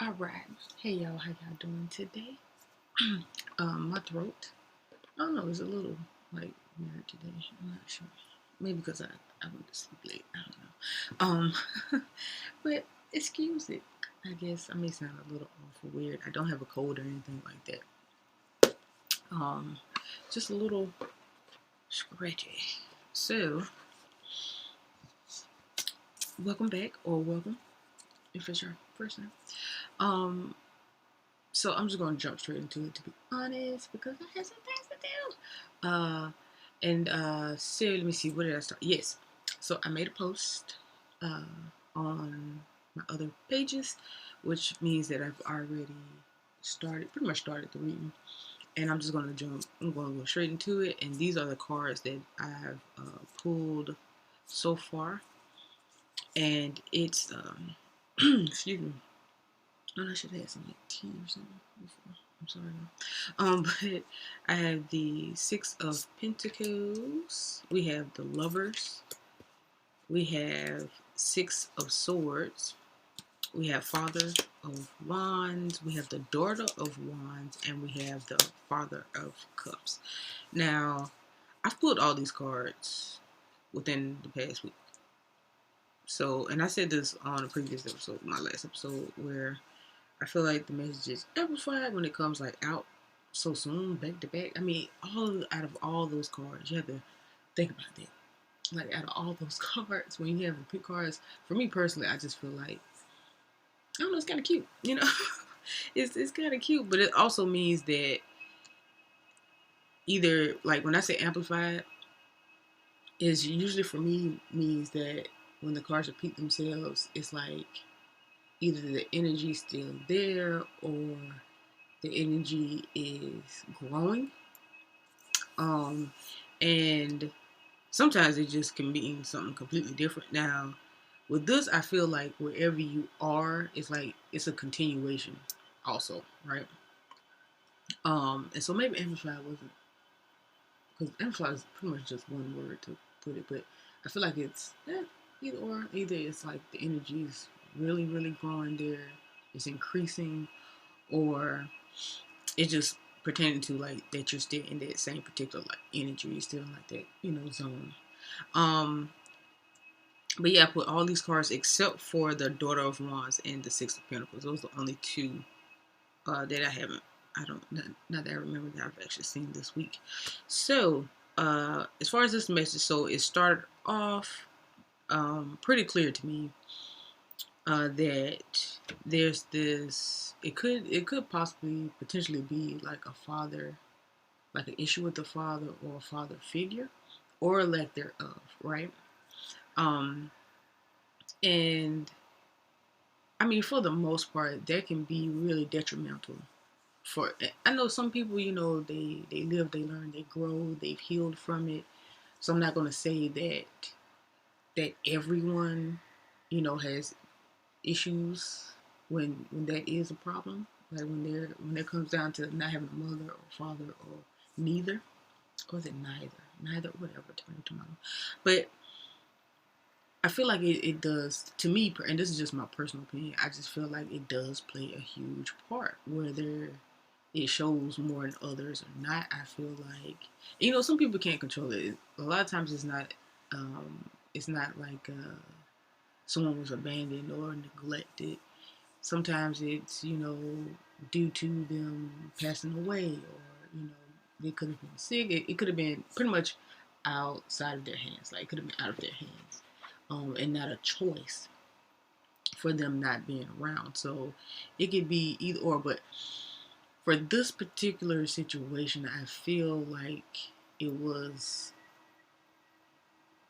All right. Hey y'all, how y'all doing today? My throat. I don't know, it's a little like weird today. I'm not sure. Maybe because I went to sleep late. I don't know. But excuse it. I guess I may sound a little awful weird. I don't have a cold or anything like that. Um, just a little scratchy. So, welcome back or welcome if it's your first time. Um, so I'm just gonna jump straight into it to be honest because I have some things to do. So let me see, where did I start? Yes. So I made a post uh, on my other pages, which means that I've already pretty much started the reading. And I'm just gonna go straight into it. And these are the cards that I've pulled so far. And it's excuse me. Oh, I should have had some like tea or something before. I'm sorry. But I have the Six of Pentacles. We have the Lovers. We have Six of Swords. We have Father of Wands. We have the Daughter of Wands, and we have the Father of Cups. Now, I've pulled all these cards within the past week. So, and I said this on a previous episode, my last episode, where I feel like the message is amplified when it comes like out so soon, back to back. I mean, out of all those cards, you have to think about that. Like out of all those cards, when you have the pick cards, for me personally, I just feel like I don't know, it's kind of cute. It's kind of cute, but it also means that either like when I say amplified, is usually for me means that when the cards repeat themselves, it's like either the energy's still there or the energy is growing. And sometimes it just can mean something completely different. Now, with this, I feel like wherever you are, it's like it's a continuation, also, right? And so maybe amplify wasn't because amplify is pretty much just one word to put it, but I feel like it's either it's like the energy is really really growing there, it's increasing, or it's just pertaining to like that you're still in that same particular like energy, you're still in like that zone. Um, but yeah, I put all these cards except for the Daughter of Wands and the Six of Pentacles. Those are the only two that I haven't. I don't not that I remember that I've actually seen this week. So as far as this message, so it started off pretty clear to me that there's this. It could possibly potentially be like a father, like an issue with the father or a father figure, or a lack thereof, right? Um, and I mean, for the most part, that can be really detrimental. For I know some people, they live, they learn, they grow, they've healed from it. So I'm not gonna say that everyone, has issues when that is a problem. Like when it comes down to not having a mother or father or neither, or is it neither, whatever, tomato. But I feel like it does, to me, and this is just my personal opinion, I just feel like it does play a huge part. Whether it shows more than others or not, I feel like, some people can't control it. A lot of times it's not like someone was abandoned or neglected. Sometimes it's, due to them passing away, or, they could have been sick. It could have been pretty much outside of their hands. Like, it could have been out of their hands. And not a choice for them not being around. So it could be either or. But for this particular situation, I feel like it was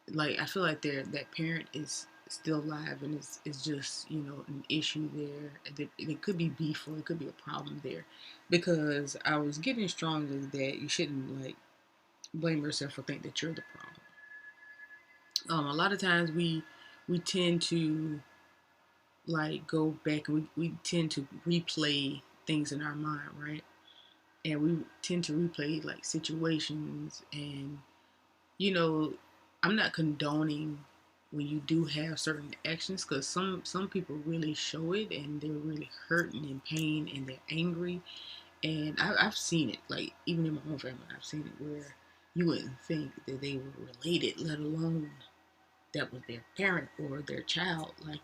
like I feel like that parent is still alive, and it's just an issue there. It could be beef, or it could be a problem there, because I was getting strongly that you shouldn't like blame yourself or think that you're the problem. A lot of times we tend to like go back, and we tend to replay things in our mind, right? And we tend to replay like situations, and you know I'm not condoning when you do have certain actions, because some people really show it and they're really hurt and in pain and they're angry. And I've seen it, like even in my own family, I've seen it where you wouldn't think that they were related, let alone that was their parent or their child. Like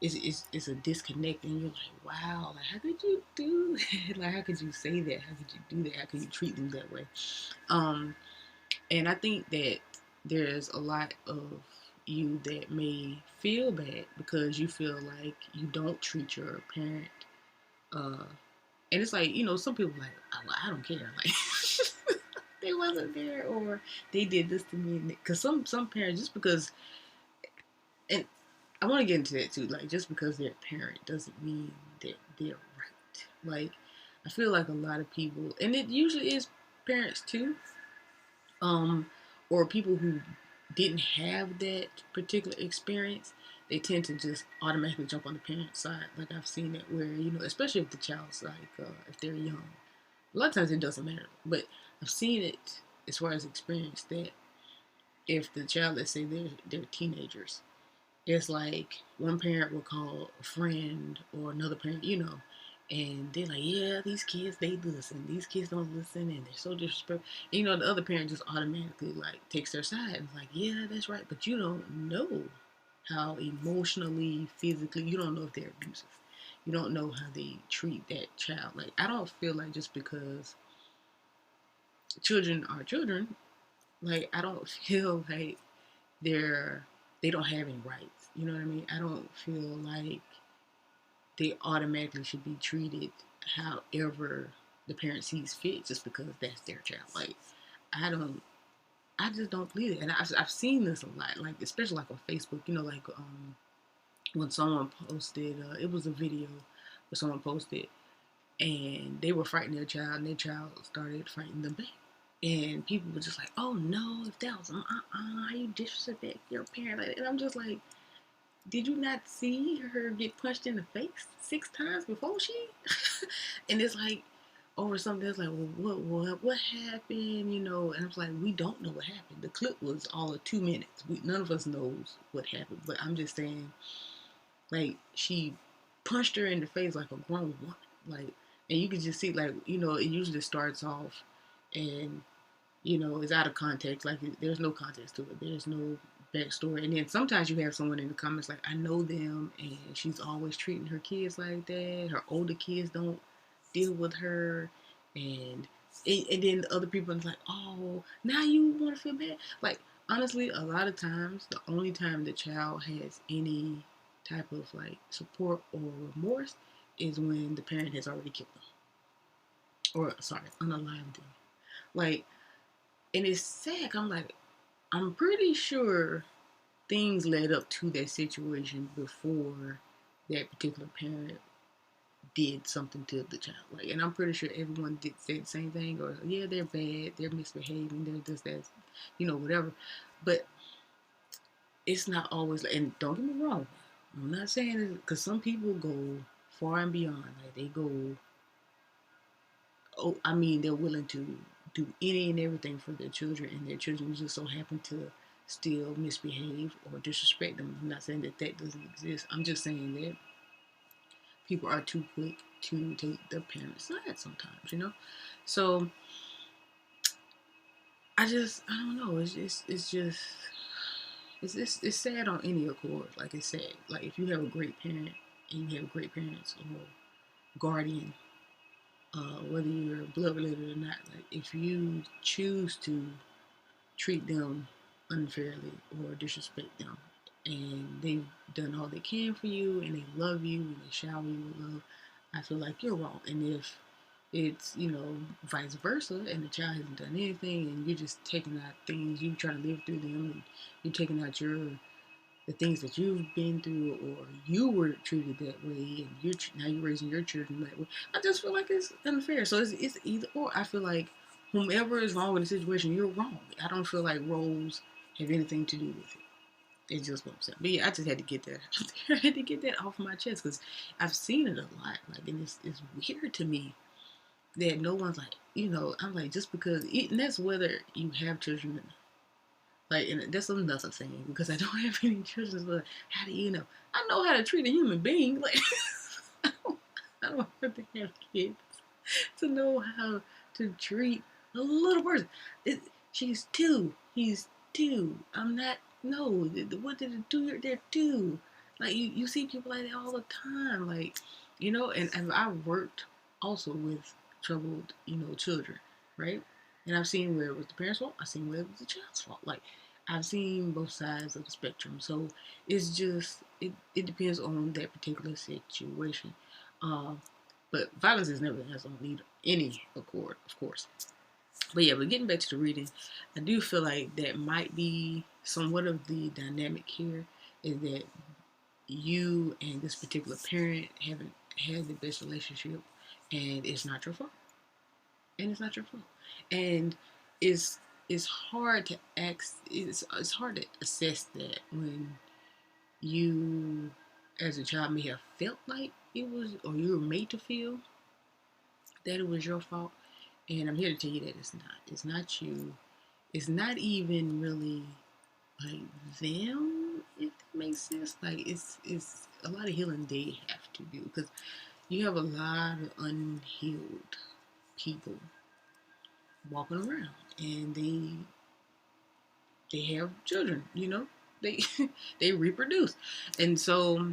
it's a disconnect, and you're like, wow, like how could you do that? Like how could you say that? How could you do that? How could you treat them that way? Um, and I think that there's a lot of you that may feel bad because you feel like you don't treat your parent. Uh, and it's like, some people are like, oh, I don't care. Like, they wasn't there or they did this to me. Because some parents, just because, and I want to get into that too, like, just because they're a parent doesn't mean that they're right. Like, I feel like a lot of people, and it usually is parents too, um, or people who didn't have that particular experience, they tend to just automatically jump on the parent side. Like I've seen it where, especially if the child's like, if they're young, a lot of times it doesn't matter. But I've seen it as far as experience that if the child, let's say they're teenagers, it's like one parent will call a friend or another parent, and they're like, yeah, these kids, they listen. These kids don't listen, and they're so disrespectful. And, the other parent just automatically, like, takes their side and is like, yeah, that's right. But you don't know how emotionally, physically, you don't know if they're abusive. You don't know how they treat that child. Like, I don't feel like just because children are children, like, I don't feel like they're they don't have any rights. You know what I mean? I don't feel like they automatically should be treated however the parent sees fit just because that's their child. Like I don't I just don't believe it. And I've seen this a lot, like especially like on Facebook, like when someone posted it was a video where someone posted and they were fighting their child and their child started fighting them back. And people were just like, oh no, if that was how you disrespect your parent. And I'm just like, did you not see her get punched in the face 6 times before she? And it's like over something that's like, well, what happened? And I was like, we don't know what happened. The clip was all of 2 minutes. None of us knows what happened. But I'm just saying, like, she punched her in the face like a grown woman. Like, and you could just see, like, it usually starts off and it's out of context. Like, there's no context to it. There's no backstory. And then sometimes you have someone in the comments like, I know them, and she's always treating her kids like that. Her older kids don't deal with her, and then the other people is like, oh, now you want to feel bad. Like, honestly, a lot of times, the only time the child has any type of like support or remorse is when the parent has already killed them, or sorry, unalived them. Like, and it's sad. I'm like, I'm pretty sure things led up to that situation before that particular parent did something to the child. Like, and I'm pretty sure everyone did say the same thing, or yeah, they're bad, they're misbehaving, they're this, that, whatever. But it's not always. And don't get me wrong, I'm not saying it because some people go far and beyond. Like they go, oh, I mean, they're willing to do any and everything for their children, and their children just so happen to still misbehave or disrespect them. I'm not saying that that doesn't exist. I'm just saying that people are too quick to take the parents' side sometimes. So I don't know. It's sad on any accord. Like it's sad. Like if you have a great parent and you have great parents or guardian, whether you're blood related or not, like if you choose to treat them unfairly or disrespect them, and they've done all they can for you, and they love you, and they shower you with love, I feel like you're wrong. And if it's vice versa, and the child hasn't done anything, and you're just taking out things you try to live through them, and you're taking out the things that you've been through, or you were treated that way, and now you're raising your children that way. I just feel like it's unfair. So it's either or. I feel like whomever is wrong with the situation, you're wrong. I don't feel like roles have anything to do with it. It's just what I'm saying. But yeah, I just had to get that out there. I had to get that off my chest because I've seen it a lot. Like, and it's weird to me that no one's like, I'm like, just because, and that's whether you have children Like, and that's another thing because I don't have any children. So how do you know? I know how to treat a human being. Like, I don't have to have kids to know how to treat a little person. It, she's 2. He's 2. I'm not. No. What did it do? They're 2. Like you see people like that all the time. Like, and I worked also with troubled, children, right? And I've seen where it was the parents' fault. I've seen where it was the child's fault. Like, I've seen both sides of the spectrum. So it's just it depends on that particular situation. Um, but violence is never has on need any accord, of course. But yeah, but getting back to the reading, I do feel like that might be somewhat of the dynamic here is that you and this particular parent haven't had the best relationship, and it's not your fault. And it's not your fault. And it's hard to it's hard to assess that when you as a child may have felt like it was, or you were made to feel that it was your fault. And I'm here to tell you that it's not. It's not you. It's not even really like them, if that makes sense. Like it's a lot of healing they have to do because you have a lot of unhealed people walking around, and they have children. They they reproduce, and so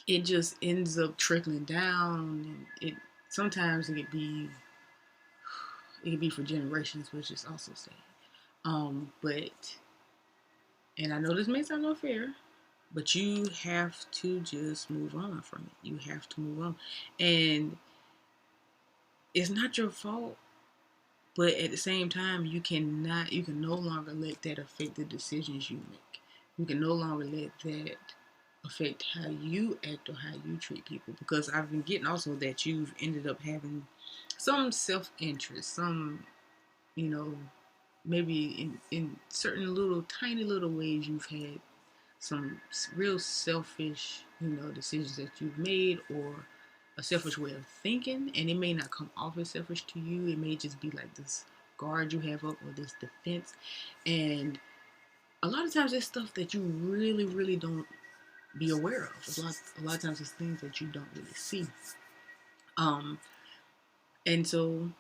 it just ends up trickling down, and it sometimes it could be for generations, which is also sad. But and I know this may sound unfair, but you have to just move on from it. You have to move on, and it's not your fault. But at the same time, you can no longer let that affect the decisions you make. You can no longer let that affect how you act or how you treat people. Because I've been getting also that you've ended up having some self-interest, some, you know, maybe in certain little, tiny little ways you've had some real selfish, decisions that you've made, or a selfish way of thinking, and it may not come off as selfish to you. It may just be like this guard you have up, or this defense. And a lot of times it's stuff that you really, really don't be aware of. A lot of times it's things that you don't really see. And so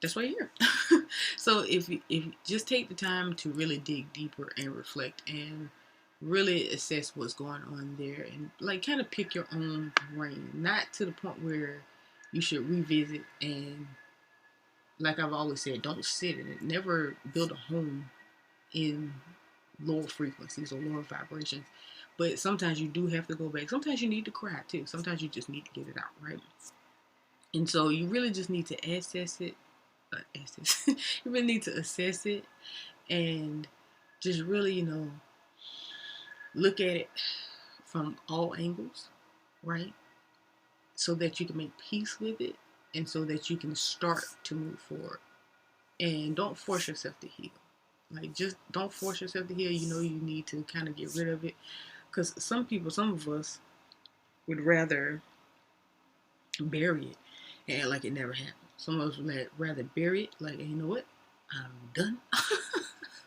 that's why you're here. So if you just take the time to really dig deeper and reflect and really assess what's going on there, and like kind of pick your own brain, not to the point where you should revisit, and like I've always said, don't sit in it. Never build a home in lower frequencies or lower vibrations. But sometimes you do have to go back. Sometimes you need to cry too. Sometimes you just need to get it out, right? And so you really just need to assess it. You really need to assess it and just really, look at it from all angles, right? So that you can make peace with it, and so that you can start to move forward. And don't force yourself to heal. Like, just don't force yourself to heal. You need to kind of get rid of it. Because some of us would rather bury it and act like it never happened. Some of us would rather bury it, like, you know what? I'm done.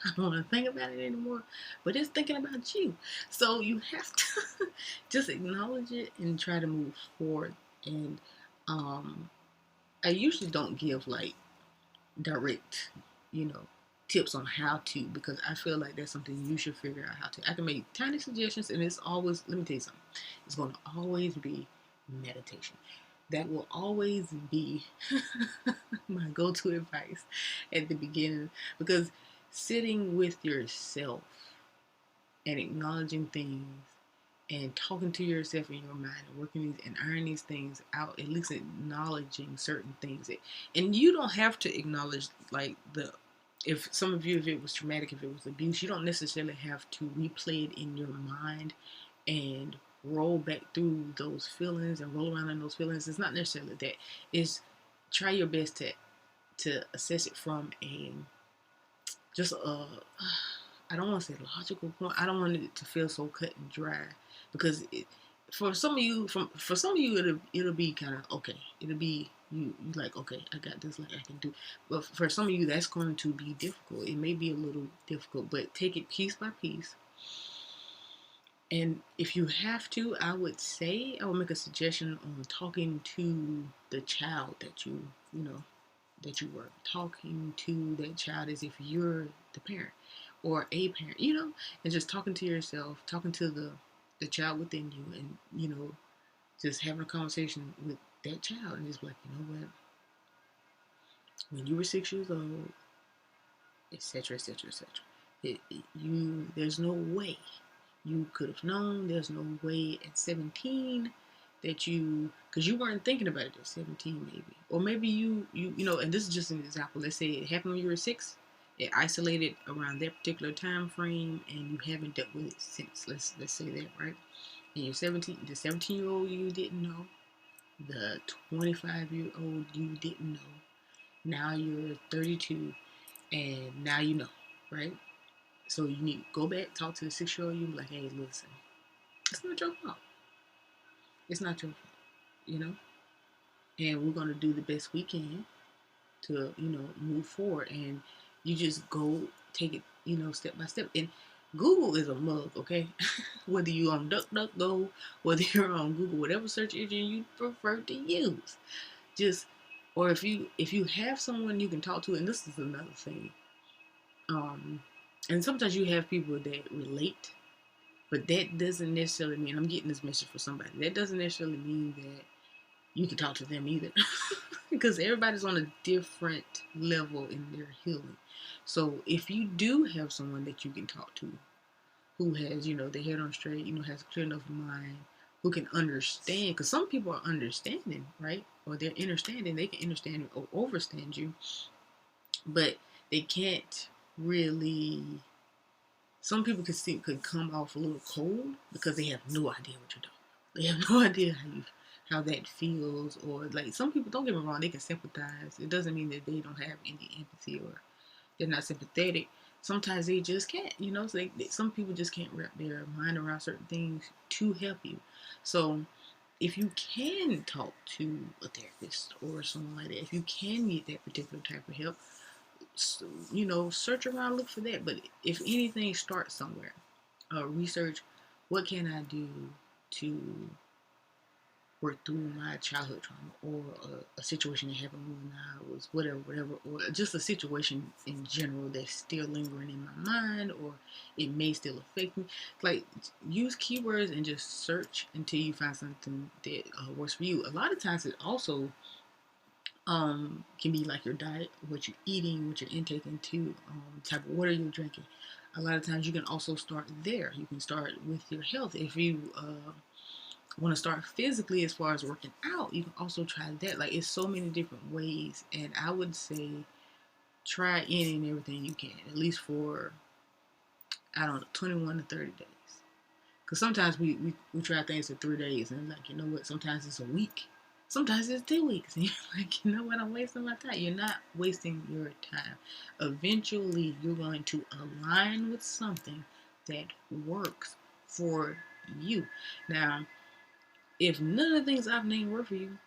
I don't want to think about it anymore. But it's thinking about you. So you have to just acknowledge it and try to move forward. And I usually don't give like direct, tips on how to, because I feel like that's something you should figure out how to. I can make tiny suggestions, and it's always, let me tell you something, it's going to always be meditation. That will always be my go-to advice at the beginning, because sitting with yourself and acknowledging things and talking to yourself in your mind and working these and ironing these things out, at least acknowledging certain things. And you don't have to acknowledge like if some of you, if it was traumatic, if it was abuse, you don't necessarily have to replay it in your mind and roll back through those feelings and roll around in those feelings. It's not necessarily that. It's try your best to assess it from just a, I don't want to say logical point. I don't want it to feel so cut and dry, because for some of you, it'll be kind of okay. It'll be You like, okay, I got this, like I can do. But for some of you, that's going to be difficult. It may be a little difficult, but take it piece by piece. And if you have to, I would say I would make a suggestion on talking to the child that you know that you were talking to that child as if you're the parent or a parent, and just talking to yourself, talking to the child within you, and just having a conversation with that child, and just be like, you know what, when you were 6 years old, etc., etc., etc. There's no way you could have known. There's no way at 17 that because you weren't thinking about it at 17, maybe, or maybe and this is just an example. Let's say it happened when you were 6. It isolated around that particular time frame, and you haven't dealt with it since. Let's say that, right? And you're 17. The 17-year-old you didn't know. The 25-year-old you didn't know. Now you're 32, and now you know, right? So you need to go back, talk to the 6-year-old you, be like, hey, listen, it's not your fault. It's not your fault, and we're going to do the best we can to, move forward. And you just go take it, step by step. And Google is a mug, okay? Whether you're on DuckDuckGo, whether you're on Google, whatever search engine you prefer to use, or if you have someone you can talk to, and this is another thing, and sometimes you have people that relate, but that doesn't necessarily mean, I'm getting this message for somebody, that doesn't necessarily mean that you can talk to them either. Because everybody's on a different level in their healing. So if you do have someone that you can talk to who has, their head on straight, has a clear enough mind, who can understand, because some people are understanding, right? Or they're understanding, they can understand or overstand you, but they can't really. Some people could come off a little cold because they have no idea what you're doing. They have no idea how that feels, or like, some people, don't get me wrong, they can sympathize. It doesn't mean that they don't have any empathy or they're not sympathetic. Sometimes they just can't, so some people just can't wrap their mind around certain things to help you. So if you can talk to a therapist or someone like that, if you can get that particular type of help, search around, look for that. But if anything, start somewhere. Research, what can I do to work through my childhood trauma, or a situation that happened when I was whatever, or just a situation in general that's still lingering in my mind, or it may still affect me. Like, use keywords and just search until you find something that works for you. A lot of times it also can be like your diet, what you're eating, what you're intaking, to type of water you're drinking. A lot of times you can also start there. You can start with your health. If you want to start physically, as far as working out, you can also try that. Like, it's so many different ways, and I would say try any and everything you can, at least for, I don't know, 21 to 30 days. Because sometimes we try things for 3 days, and like, you know what, sometimes it's a week, sometimes it's 2 weeks, and you're like, you know what, I'm wasting my time. You're not wasting your time. Eventually you're going to align with something that works for you. Now, if none of the things I've named work for you,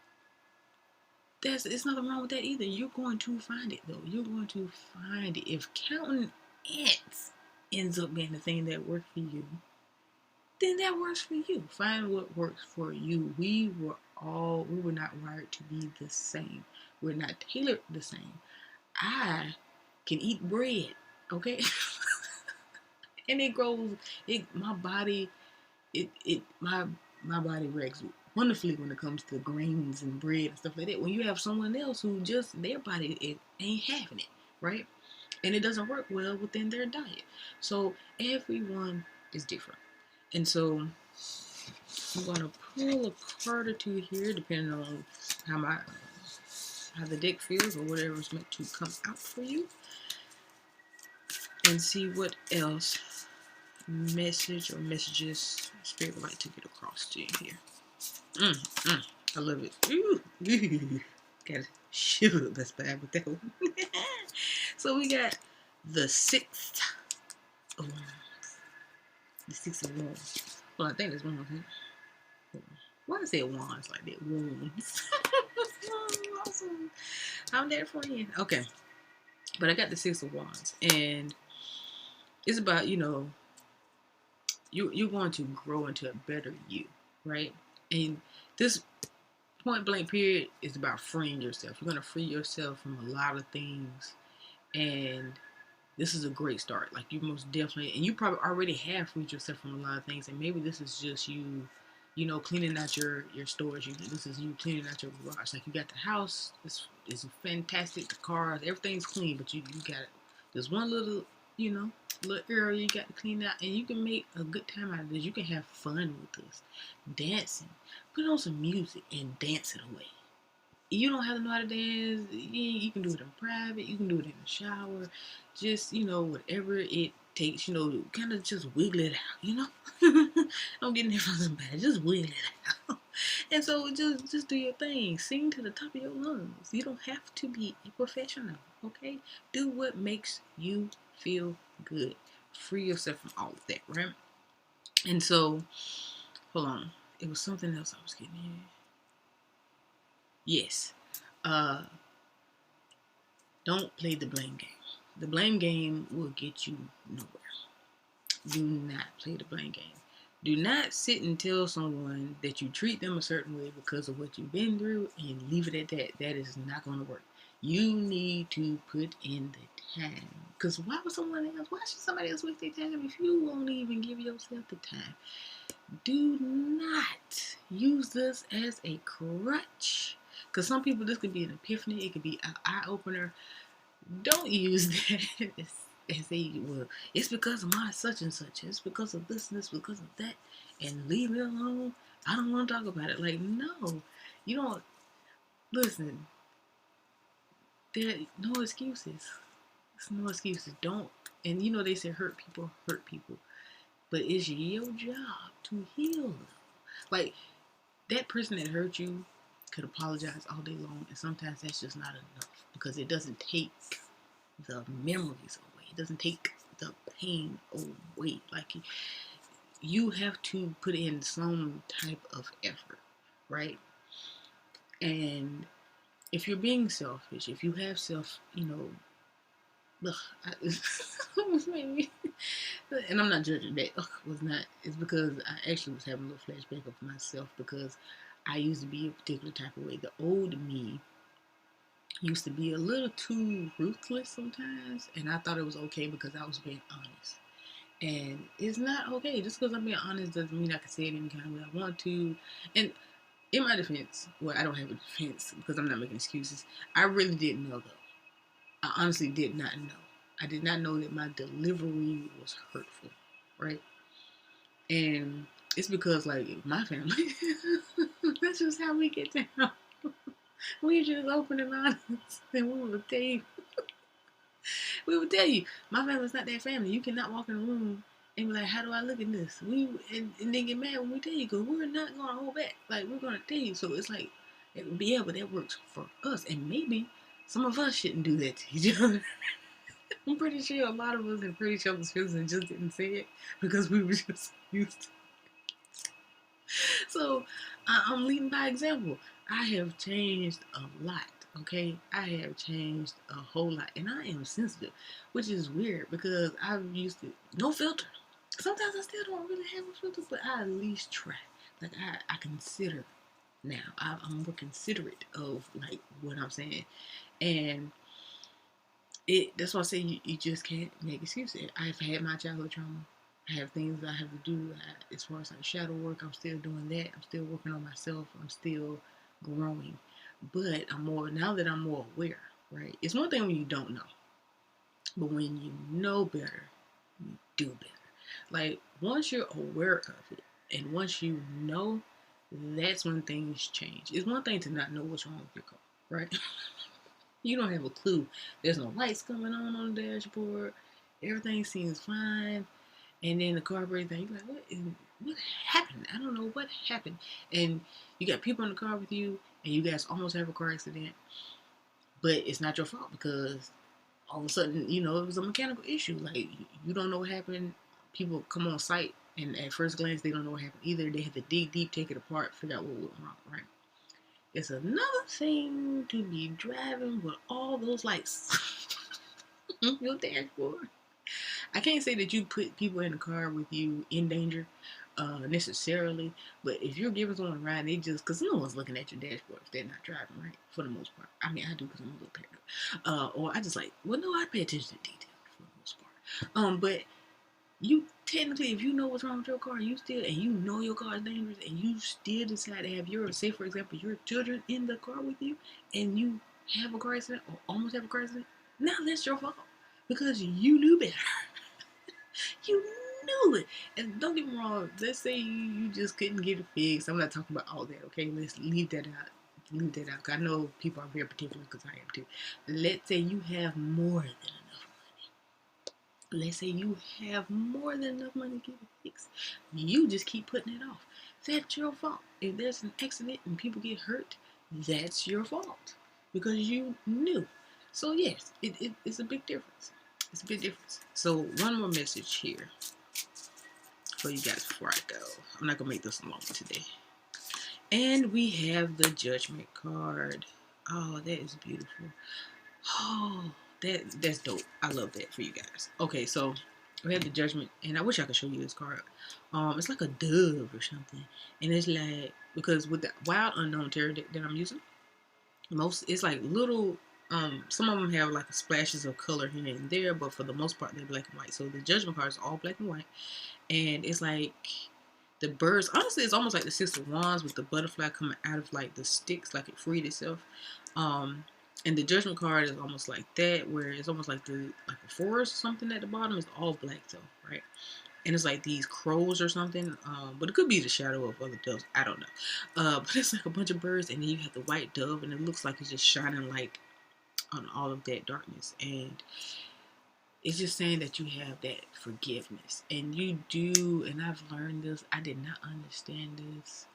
it's nothing wrong with that either. You're going to find it, though. You're going to find it. If counting ants ends up being the thing that works for you, then that works for you. Find what works for you. We were not wired to be the same. We're not tailored the same. I can eat bread, okay? And it grows. My body reacts wonderfully when it comes to grains and bread and stuff like that. When you have someone else who just, their body ain't having it, right? And it doesn't work well within their diet. So everyone is different. And so I'm gonna pull a card or two here, depending on how the deck feels, or whatever's meant to come out for you, and see what else messages Spirit would like to get across to you here. I love it. Ooh. Gotta shiver the spine with that one. So we got the Sixth of Wands. The Six of Wands. Well, I think it's Wands. Why I say wands like that? Wands. awesome. I'm that friend. Okay. But I got the Six of Wands. And it's about, you're going to grow into a better you, right? And this point blank period is about freeing yourself. You're going to free yourself from a lot of things. And this is a great start. Like, you most definitely, and you probably already have freed yourself from a lot of things. And maybe this is just you, cleaning out your storage. This is you cleaning out your garage. Like, you got the house, it's fantastic. The cars, everything's clean, but you got this one little, little area you got to clean out, and you can make a good time out of this. You can have fun with this, dancing. Put on some music and dance it away. You don't have to know how to dance. You can do it in private. You can do it in the shower. Just, whatever it takes, kind of just wiggle it out, Don't get in there for somebody. Just wiggle it out. And so just do your thing. Sing to the top of your lungs. You don't have to be a professional, okay? Do what makes you feel good. Free yourself from all of that, right? And so, hold on. It was something else I was getting here. Yes. Don't play the blame game. The blame game will get you nowhere. Do not play the blame game. Do not sit and tell someone that you treat them a certain way because of what you've been through and leave it at that. That is not going to work. You need to put in the time. Because why should somebody else waste their time if you won't even give yourself the time? Do not use this as a crutch. Because some people, this could be an epiphany. It could be an eye-opener. Don't use that as well, it's because of my such and such. It's because of this and this, because of that. And leave it alone. I don't want to talk about it. Like, no. You don't. Listen. There are no excuses. There's no excuses. Don't. And they say hurt people. But it's your job to heal them. Like, that person that hurt you could apologize all day long, and sometimes that's just not enough, because it doesn't take the memories away. It doesn't take the pain away. Like, you have to put in some type of effort, right? And if you're being selfish, if you have maybe, and I'm not judging that. It's because I actually was having a little flashback of myself, because I used to be a particular type of way. The old me used to be a little too ruthless sometimes, and I thought it was okay because I was being honest. And it's not okay. Just because I'm being honest doesn't mean I can say it any kind of way I want to. And in my defense, well, I don't have a defense because I'm not making excuses. I really didn't know, though. I honestly did not know. I did not know that my delivery was hurtful, right? And it's because, like, my family, that's just how we get down. We just open and honest, and we will tell you. My family's not that family. You cannot walk in a room and be like, how do I look at this? And they get mad when we tell you, because we're not going to hold back. Like, we're going to tell you. So it's like, yeah, but that works for us. And maybe some of us shouldn't do that to each other. I'm pretty sure a lot of us have hurt each other's feelings and just didn't say it because we were just used to it. So I'm leading by example. I have changed a lot. Okay, I have changed a whole lot, and I am sensitive, which is weird because I'm used to no filter. Sometimes I still don't really have a filter, but I at least try. Like, I consider now. I'm more considerate of, like, what I'm saying, and that's why I say you just can't make excuses. I've had my childhood trauma. I have things I have to do. As far as like shadow work, I'm still doing that. I'm still working on myself. I'm still growing. But now that I'm more aware, right? It's one thing when you don't know. But when you know better, you do better. Like, once you're aware of it, and once you know, that's when things change. It's one thing to not know what's wrong with your car, right? You don't have a clue. There's no lights coming on the dashboard. Everything seems fine. And then the car breaks down. You're like, what happened? I don't know what happened. And you got people in the car with you, and you guys almost have a car accident. But it's not your fault because all of a sudden, it was a mechanical issue. Like, you don't know what happened. People come on site, and at first glance, they don't know what happened either. They have to dig deep, take it apart, figure out what went wrong, right? It's another thing to be driving with all those lights on your dashboard. I can't say that you put people in the car with you in danger necessarily, but if you're giving someone a ride, they just, because no one's looking at your dashboard if they're not driving, right? For the most part. I mean, I do because I'm a little paranoid. Or I just like, well, no, I pay attention to detail for the most part. But you technically, if you know what's wrong with your car, you still, and you know your car is dangerous, and you still decide to have your, say for example, your children in the car with you, and you have a car accident or almost have a car accident, now that's your fault because you knew better. You knew it. And don't get me wrong, let's say you just couldn't get it fixed. I'm not talking about all that, okay? Let's leave that out. Leave that out. 'Cause I know people are very particular because I am too. Let's say you have more than enough money. Let's say you have more than enough money to get it fixed. You just keep putting it off. That's your fault. If there's an accident and people get hurt, that's your fault because you knew. So yes, it's a big difference. It's a big difference. So one more message here for you guys before I go. I'm not gonna make this long today. And we have the judgment card. Oh, that is beautiful. Oh, that's dope. I love that for you guys. Okay, so we have the judgment, and I wish I could show you this card. It's like a dove or something, and it's like, because with the wild unknown tarot that I'm using, it's like little. Some of them have like splashes of color here and there, but for the most part they're black and white. So the judgment card is all black and white, and it's like the birds. Honestly, it's almost like the Six of Wands with the butterfly coming out of like the sticks, like it freed itself. And the judgment card is almost like that, where it's almost like a forest or something at the bottom. It's all black though, right? And it's like these crows or something, but it could be the shadow of other doves. I don't know. But it's like a bunch of birds, and then you have the white dove, and it looks like it's just shining like on all of that darkness. And it's just saying that you have that forgiveness, and you do. And I've learned this. I did not understand this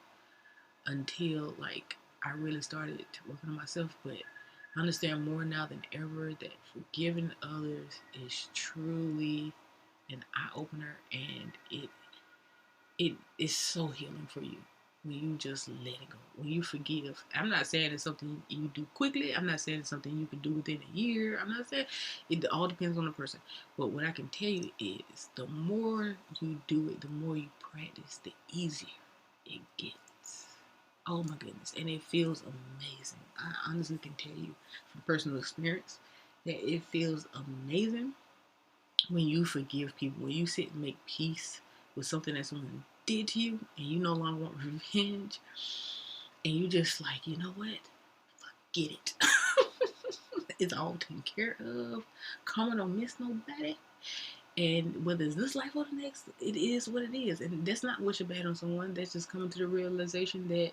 until like I really started working on myself, but I understand more now than ever that forgiving others is truly an eye opener, and it is so healing for you when you just let it go. When you forgive. I'm not saying it's something you do quickly. I'm not saying it's something you can do within a year. I'm not saying it all depends on the person. But what I can tell you is the more you do it, the more you practice, the easier it gets. Oh my goodness. And it feels amazing. I honestly can tell you from personal experience that it feels amazing when you forgive people, when you sit and make peace with something that someone did to you and you no longer want revenge, and you just like, you know what? Forget it. It's all taken care of. Karma don't miss nobody. And whether it's this life or the next, it is what it is. And that's not wishing bad on someone. That's just coming to the realization that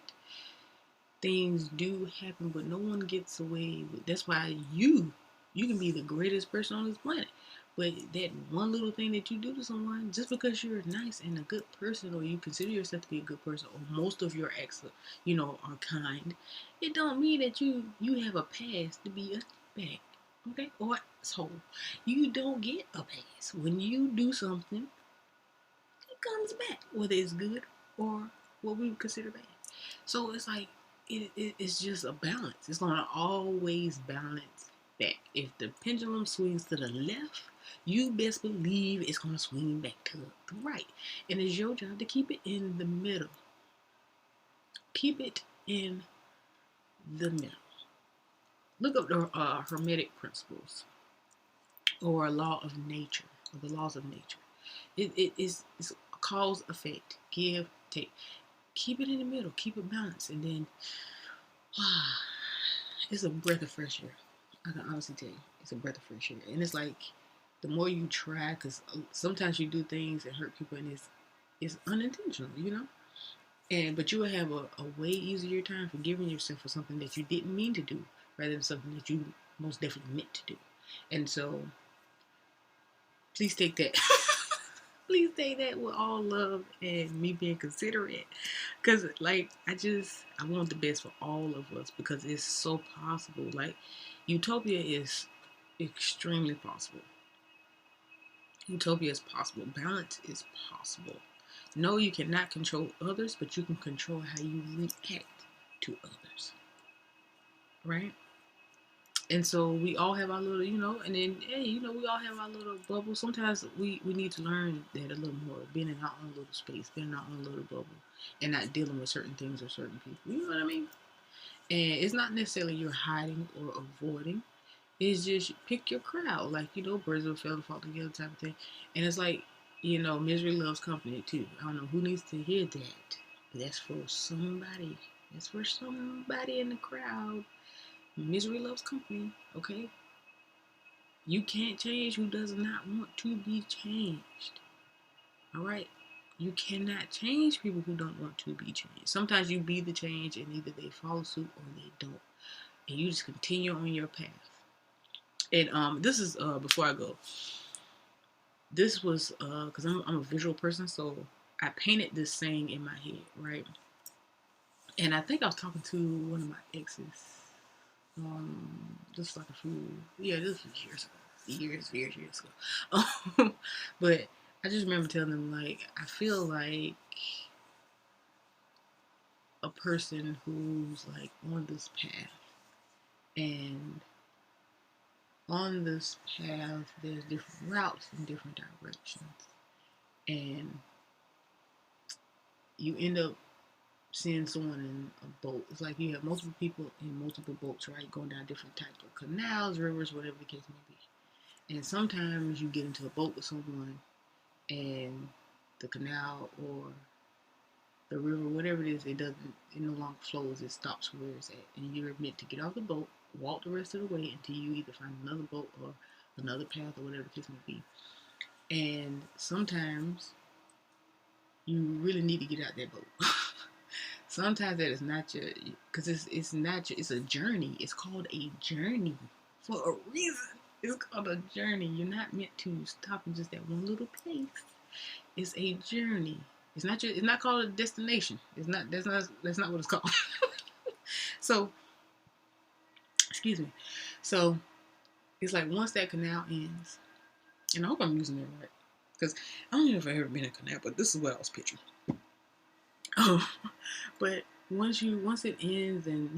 things do happen, but no one gets away with. That's why you can be the greatest person on this planet, but that one little thing that you do to someone, just because you're nice and a good person, or you consider yourself to be a good person, or most of your acts, are kind, it don't mean that you have a pass to be a bag, okay? Or so you don't get a pass when you do something. It comes back, whether it's good or what we would consider bad. So it's like it's just a balance. It's gonna always balance back. If the pendulum swings to the left, you best believe it's gonna swing back to the right. And it's your job to keep it in the middle. Keep it in the middle. Look up the Hermetic principles or law of nature, or the laws of nature. It is it's cause effect, give, take. Keep it in the middle. Keep it balanced, and then it's a breath of fresh air. I can honestly tell you, it's a breath of fresh air. And it's like the more you try, because sometimes you do things that hurt people, and it's unintentional. But you will have a way easier time forgiving yourself for something that you didn't mean to do, rather than something that you most definitely meant to do. And so, please take that. Please take that with all love and me being considerate, because I want the best for all of us, because it's so possible. Like, utopia is extremely possible. Utopia is possible. Balance is possible. No, you cannot control others, but you can control how you react to others. right? And so we all have our little, and then hey, we all have our little bubble. Sometimes we need to learn that a little more, being in our own little space, being in our own little bubble, and not dealing with certain things or certain people. You know what I mean? And it's not necessarily you're hiding or avoiding. It's just pick your crowd, like birds of a feather flock together type of thing. And it's like misery loves company too. I don't know who needs to hear that. That's for somebody. That's for somebody in the crowd. Misery loves company. Okay, you can't change who does not want to be changed. All right, you cannot change people who don't want to be changed. Sometimes you be the change, and either they follow suit or they don't, and you just continue on your path. And this is before I go. This was because I'm a visual person, so I painted this saying in my head, right? And I think I was talking to one of my exes. Just like a few, yeah, this was years ago. But I just remember telling them, like, I feel like a person who's like on this path, and on this path there's different routes in different directions, and you end up seeing someone in a boat. It's like you have multiple people in multiple boats, right? Going down different types of canals, rivers, whatever the case may be. And sometimes you get into a boat with someone, and the canal or the river, whatever it is, it no longer flows. It stops where it's at, and you're meant to get off the boat, walk the rest of the way until you either find another boat or another path or whatever the case may be. And sometimes you really need to get out that boat. Sometimes that is not your, because it's not your, it's a journey. It's called a journey for a reason. It's called a journey. You're not meant to stop in just that one little place. It's a journey. It's not called a destination. It's not. That's not what it's called. So, excuse me. So it's like once that canal ends, and I hope I'm using it right, because I don't know if I've ever been in a canal, but this is what I was picturing. But once it ends, and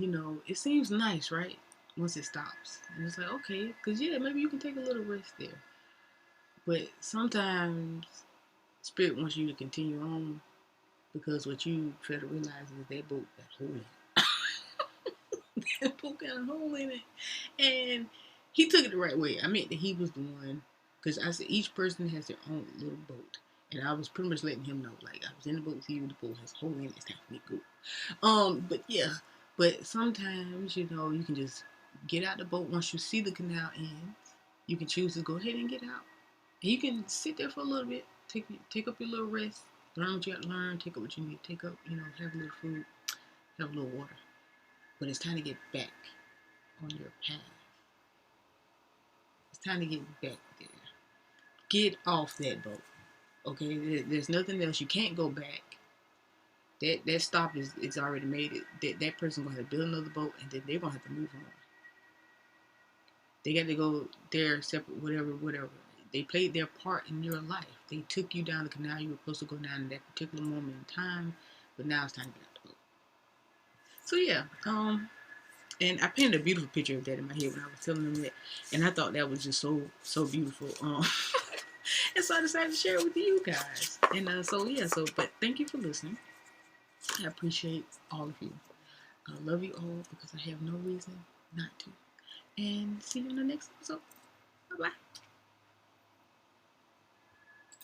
it seems nice, right? Once it stops, and it's like, okay, because yeah, maybe you can take a little rest there. But sometimes spirit wants you to continue on, because what you fail to realize is that boat got a hole in it. That boat got a hole in it, and he took it the right way. I meant that he was the one, because I said each person has their own little boat. And I was pretty much letting him know, like, I was in the boat with you, the boat has a hole in it, it's time for me to go. But yeah, but sometimes, you can just get out the boat once you see the canal ends. You can choose to go ahead and get out. And you can sit there for a little bit, take up your little rest, learn what you got to learn, take up what you need to take up, have a little food, have a little water. But it's time to get back on your path. It's time to get back there. Get off that boat. Okay? There's nothing else. You can't go back. That stop is already made. That person gonna have to build another boat, and then they're gonna have to move on. They got to go their separate, whatever. They played their part in your life. They took you down the canal you were supposed to go down in that particular moment in time, but now it's time to get out the boat. So yeah, and I painted a beautiful picture of that in my head when I was telling them that, and I thought that was just so beautiful. And so I decided to share it with you guys. And but thank you for listening. I appreciate all of you. I love you all because I have no reason not to. And see you in the next episode. Bye bye.